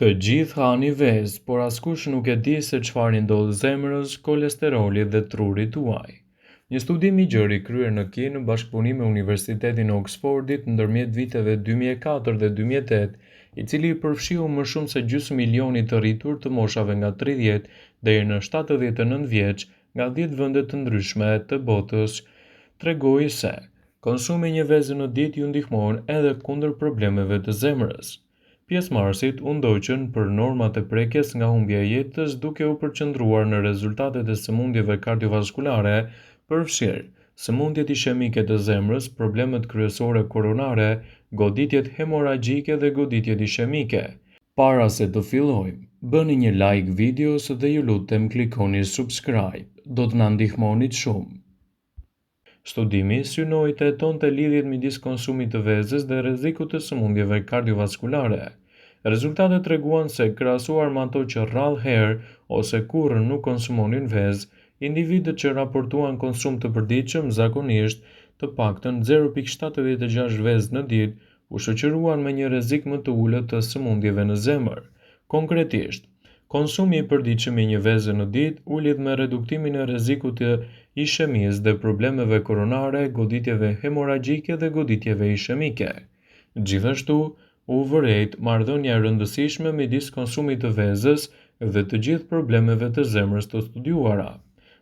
Të gjithë hani vezë, por askush nuk e di se çfarë i ndodh zemrës, kolesterolit dhe trurit tuaj. Një studim i gjerë i kryer në Kinë në bashkëpunim me Universitetin e Oxfordit ndërmjet viteve 2004 dhe 2008, i cili përfshiu më shumë se gjysmë milioni të rritur të moshave nga 30 deri në 79 vjeç nga 10 vende të ndryshme të botës, tregoi se konsumi një vezë në ditë ju ndihmon edhe kundër problemeve të zemrës. Pjesëmarrësit u ndoqën për normat e prekjes nga humbja e jetës duke u përqendruar në rezultatet e sëmundjeve kardiovaskulare, përfshirë sëmundjet ishemike të zemrës, problemet kryesore koronare, goditjet hemoragjike dhe goditjet ishemike. Para se të fillojmë, bëni një like videos dhe ju lutem klikoni subscribe, do të na ndihmonit shumë. Studimi synoi të hetonte lidhjet midis konsumit të vezës dhe rrezikut të sëmundjeve kardiovaskulare. Rezultatet treguan se krahasuar me ato që rrallë herë ose kurrë nuk konsumonin vezë, individët që raportuan konsum të përditshëm zakonisht të paktën 0,76 vezë në ditë u shoqëruan me një rrezik më të ulët të sëmundjeve në zemër. Konkretisht, konsumi i përditshëm i një veze në ditë u lidh me reduktimin e rrezikut të ishemisë dhe problemeve koronare, goditjeve hemoragjike dhe goditjeve ishemike. Gjithashtu, u vërejt marrëdhënia e rëndësishme midis konsumit të vezës dhe të gjithë problemeve të zemrës të studiuara.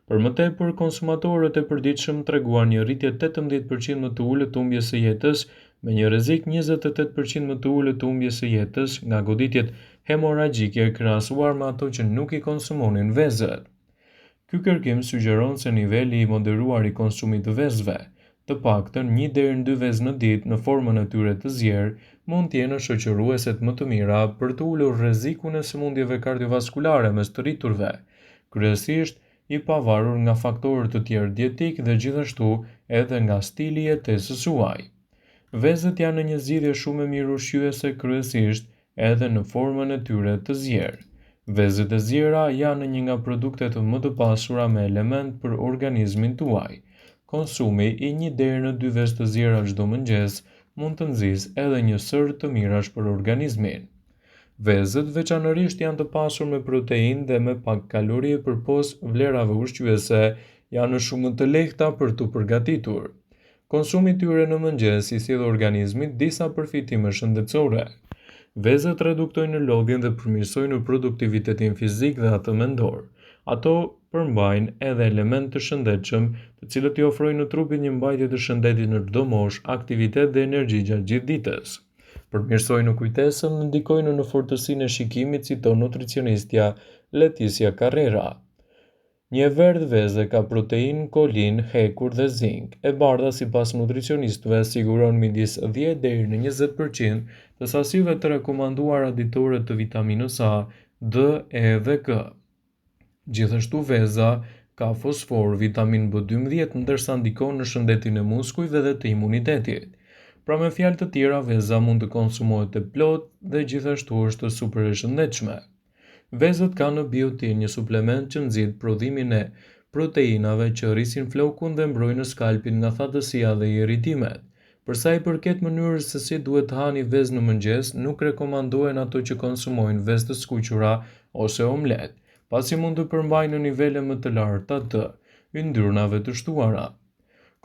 Për më tepër, konsumatorët e përditshëm treguan një rritje 18% më të ulët të humbjes së jetës, me një rrezik 28% më të ulët të humbjes së jetës nga goditjet hemoragjike krahasuar me ato që nuk i konsumonin vezët. Ky kërkim sugjeron se niveli i moderuar i konsumit të vezëve, të paktën 1 deri në 2 vezë në ditë në formën e tyre të zjerë, mund të jenë shoqërueset më të mira për të ulur rrezikun e sëmundjeve kardiovaskulare mes të rriturve, kryesisht i pavarur nga faktorë të tjerë dietik dhe gjithashtu edhe nga stili i jetesës suaj. Vezët janë një zgjidhje shumë e mirë ushqyese kryesisht edhe në formën e tyre të zjerë. Vezët e zjera janë një nga produktet më të pasura me element për organizmin tuaj. Konsumi i 1 deri në 2 vezë të zjera çdo mëngjes mund të nxjisë edhe një sër të mirash për organizmin. Vezët veçanërisht janë të pasur me proteinë dhe me pak kalori përpos vlerave ushqyese, janë shumë të lehta për t'u përgatitur. Konsumi i tyre në mëngjes i sjell organizmit disa përfitime shëndetësore. Vezët reduktojnë lodhjen dhe përmirësojnë produktivitetin fizik dhe atë mendor. Ato përmbajnë edhe element të shëndetshëm, të cilët i ofrojnë trupit një mbajtje të shëndetit në çdo moshë, aktivitet dhe energji gjatë gjithë ditës. Përmirësojnë kujtesën dhe ndikojnë në fortësinë e shikimit, citon nutricionistja Leticia Carrera. Një verdh veze ka proteinë, kolin, hekur dhe zink. E bardha sipas nutricionistëve siguron midis 10 deri në 20% të sasive të rekomanduara ditore të vitaminës A, D, E dhe K. Gjithashtu veza ka fosfor, vitaminë B12, ndërsa ndikon në shëndetin e muskujve dhe të imunitetit. Pra me fjalë të tjera, veza mund të konsumohet e plot dhe gjithashtu është super e shëndetshme. Vezët kanë biotin, një suplement që nxit prodhimin e proteinave që rrisin flokun dhe mbrojnë skalpin nga thatësia dhe irritimet. Për sa i përket mënyrës se si duhet të hani vezë në mëngjes, nuk rekomandohen ato që konsumojnë vezë të skuqura ose omlet, pasi mund të përmbajnë në nivele më të larta të yndyrnave të shtuara.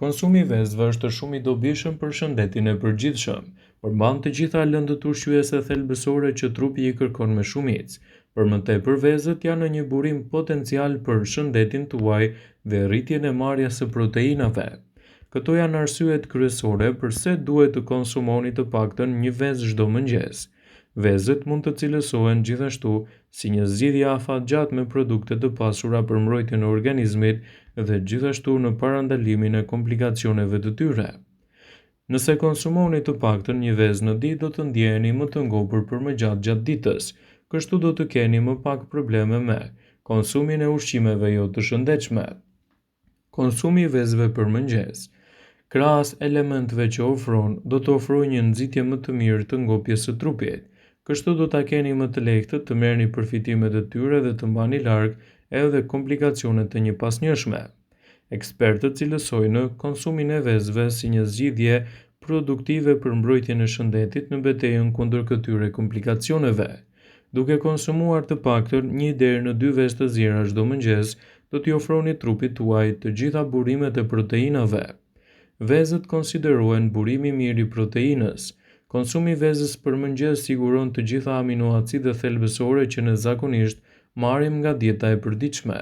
Konsumi i vezëve është shumë i dobishëm për shëndetin e përgjithshëm, përmban të gjitha lëndët ushqyese thelbësore që trupi i kërkon me shumicë. Për më tepër, vezët janë një burim potencial për shëndetin tuaj dhe rritjen e marrjes së proteinave. Këto janë arsyet kryesore pse duhet të konsumoni të paktën një vezë çdo mëngjes. Vezët mund të cilësohen gjithashtu si një zgjidhje afatgjatë me produkte të pasura për mbrojtjen e organizmit dhe gjithashtu në parandalimin e komplikacioneve të tyre. Nëse konsumoni të paktën një vezë në ditë, do të ndjeheni më të ngopur për më gjatë ditës, kështu do të keni më pak probleme me konsumin e ushqimeve jo të shëndetshme. Konsumi i vezëve për mëngjes, krahas elementeve që ofron, do të ofrojë një nxitje më të mirë të ngopjes së trupit. Kështu do ta keni më të lehtë të merrni përfitimet e tyre dhe të mbani larg edhe komplikacionet e një pasnjëshme. Ekspertët cilësojnë konsumin e vezëve si një zgjidhje produktive për mbrojtjen e shëndetit në betejën kundër këtyre komplikacioneve. Duke konsumuar të paktën 1 deri në 2 vezë të zjera çdo mëngjes, do t'i ofroni trupit tuaj të gjitha burimet e proteinave. Vezët konsiderohen burimi i mirë i proteinës. Konsumi i vezës për mëngjes siguron të gjitha aminoacidet thelbësore që ne zakonisht marrim nga dieta e përditshme.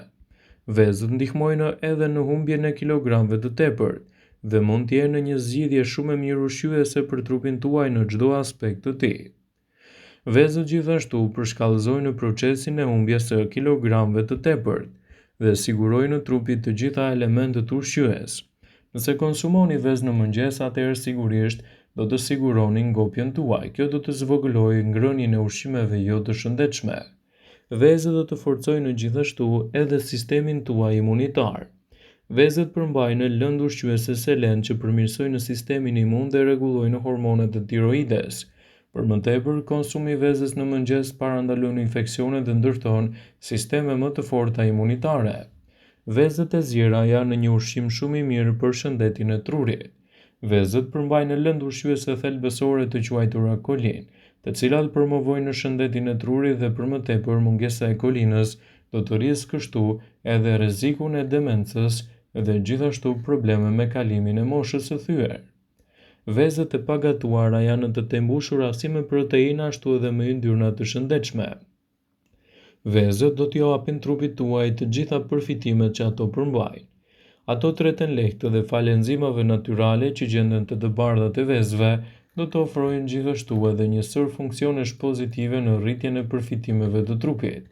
Vezët ndihmojnë edhe në humbjen e kilogramëve të tepërt dhe mund të jenë një zgjidhje shumë e mirë ushqyese për trupin tuaj në çdo aspekt të tij. Vezët gjithashtu përshkallëzojnë procesin e humbjes së kilogramëve të tepërt dhe sigurojnë trupit të gjitha elementet ushqyes. Nëse konsumoni vezë në mëngjes, atëherë sigurisht do të siguroni ngopjen tuaj. Kjo do të zvogëlojë ngrënien e ushqimeve jo të shëndetshme. Vezët do të forcojnë gjithashtu edhe sistemin tuaj imunitar. Vezët përmbajnë lëndë ushqyese selen që përmirësojnë sistemin imun dhe rregullojnë hormonet e tiroides. Për më tepër, konsumi i vezës në mëngjes parandalon infeksionet dhe ndërton sisteme më të forta imunitare. Vezët e zjera janë një ushqim shumë i mirë për shëndetin e trurit. Vezët përmbajnë lëndë ushqyese thelbësore të quajtura kolin, të cilat promovojnë shëndetin e trurit dhe për më tepër mungesa e kolinës do të rrisë kështu edhe rrezikun e demencës dhe gjithashtu probleme me kalimin e moshës së thyer. Vezët e pagatuara janë të tembushura si me proteinë ashtu edhe me yndyrna të shëndetshme. Vezët do t'i japin trupit tuaj të gjitha përfitimet që ato përmbajnë. Ato treten lehtë dhe falë enzimave natyrale që gjenden te të bardhat e vezëve, do të ofrojnë gjithashtu edhe një sër funksionesh pozitive në rritjen e përfitimeve të trupit.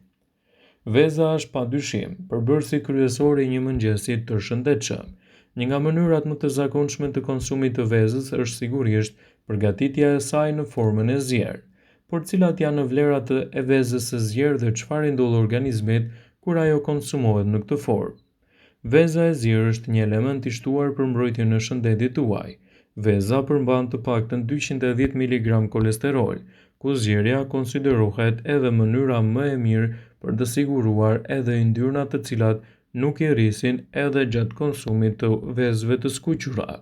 Veza është padyshim përbërësi kryesor i një mëngjesi të shëndetshëm. Një nga mënyrat më të zakonshme të konsumit të vezës është sigurisht përgatitja e saj në formën e zjerë. Por cilat janë vlerat e vezës së zjerë dhe çfarë ndodh organizmit kur ajo konsumohet në këtë formë? Veza e zjerë është një element i shtuar për mbrojtjen e shëndetit tuaj. Veza përmban të paktën 210 mg kolesterol, ku zjerja konsiderohet edhe mënyra më e mirë për të siguruar edhe yndyrna të cilat nuk i rrisin edhe gjatë konsumit të vezëve të skuqura.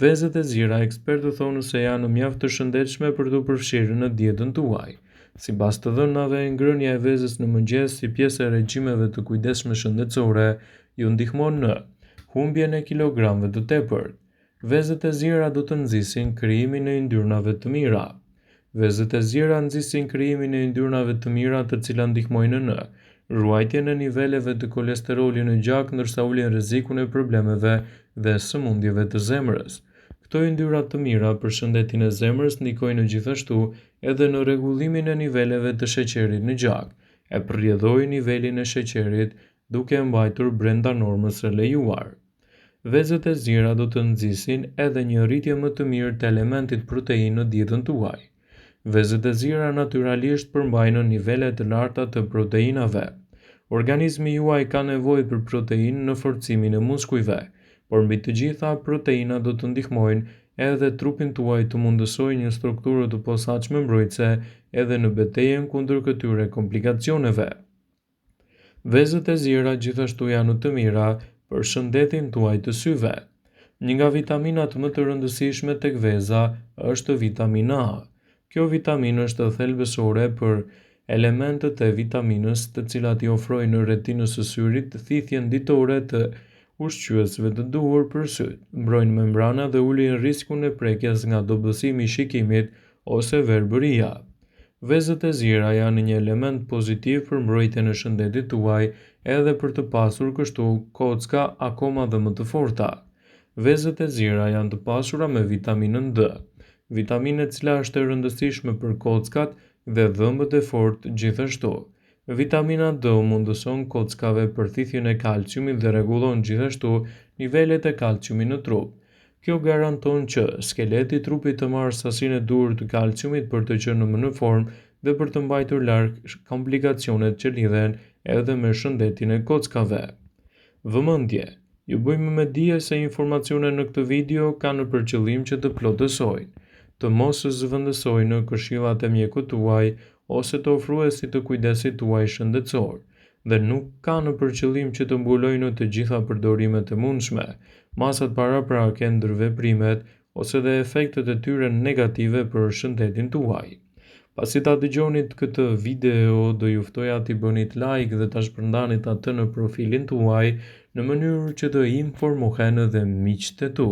Vezët e zjera ekspertët thonë se janë mjaft të shëndetshme për të përfshirë në dietën tuaj. Sipas të dhënave, ngrënia e vezës në mëngjes si pjesë e regjimeve të kujdesshme shëndetësore ju ndihmon në humbjen e kilogramëve të tepërt. Vezët e zjera do të nxisin krijimin e yndyrnave të mira. Vezët e zjera nxisin krijimin e yndyrnave të mira, të cilat ndihmojnë në ruajtjen e niveleve të kolesterolit në gjak, ndërsa ulin rrezikun e problemeve dhe sëmundjeve të zemrës. Këto yndyra të mira për shëndetin e zemrës ndikojnë gjithashtu edhe në rregullimin e niveleve të sheqerit në gjak, e përrjedhojnë nivelin e sheqerit duke e mbajtur brenda normës së lejuar. Vezët e zjera do të nxisin edhe një rritje më të mirë të elementit protein në dietën tuaj. Vezët e zjera natyralisht përmbajnë nivele të larta të proteinave. Organizmi juaj ka nevojë për proteinë në forcimin e muskujve, por mbi të gjitha proteina do të ndihmojnë edhe trupin tuaj të mundësojë një strukturë të posaçme mbrojtëse edhe në betejën kundër këtyre komplikacioneve. Vezët e zjera gjithashtu janë të mira për shëndetin tuaj të syve. Një nga vitaminat më të rëndësishme tek veza është vitamina A. Kjo vitaminë është thelbësore për elementet e vitaminës, të cilat i ofrojnë retinës së syrit thithjen ditore të ushqyesve të duhur për syt, mbrojnë membrana dhe ulin rrezikun e prekjes nga dobësimi i shikimit ose verbëria. Vezët e zjera janë një element pozitiv për mbrojtjen e shëndetit tuaj edhe për të pasur kështu kocka akoma dhe më të forta. Vezët e zjera janë të pasura me vitaminën D, vitaminë e cila është e rëndësishme për kockat dhe dhëmbët e fortë gjithashtu. Vitamina D mundëson kockave përthithjen e kalciumit dhe rregullon gjithashtu nivelet e kalciumit në trup. Kjo garanton që skeleti i trupit të marrë sasinë e duhur të kalciumit për të qenë në formë dhe për të mbajtur larg komplikacionet që lidhen edhe me shëndetin e kockave. Vëmendje: ju bëjmë me dije se informacionet në këtë video kanë për qëllim që të plotësojnë, të mos zëvendësojnë këshillat e mjekut tuaj ose të ofruesit të kujdesit tuaj shëndetësor, dhe nuk kanë për qëllim që të mbulojnë të gjitha përdorimet e mundshme, masat paraprake, ndërveprimet ose dhe efektet e tyre negative për shëndetin tuaj. Pasi ta dëgjonit këtë video, do ju ftoja t'i bënit like dhe ta shpërndanit atë në profilin tuaj në mënyrë që të informohen edhe miqtë e tu.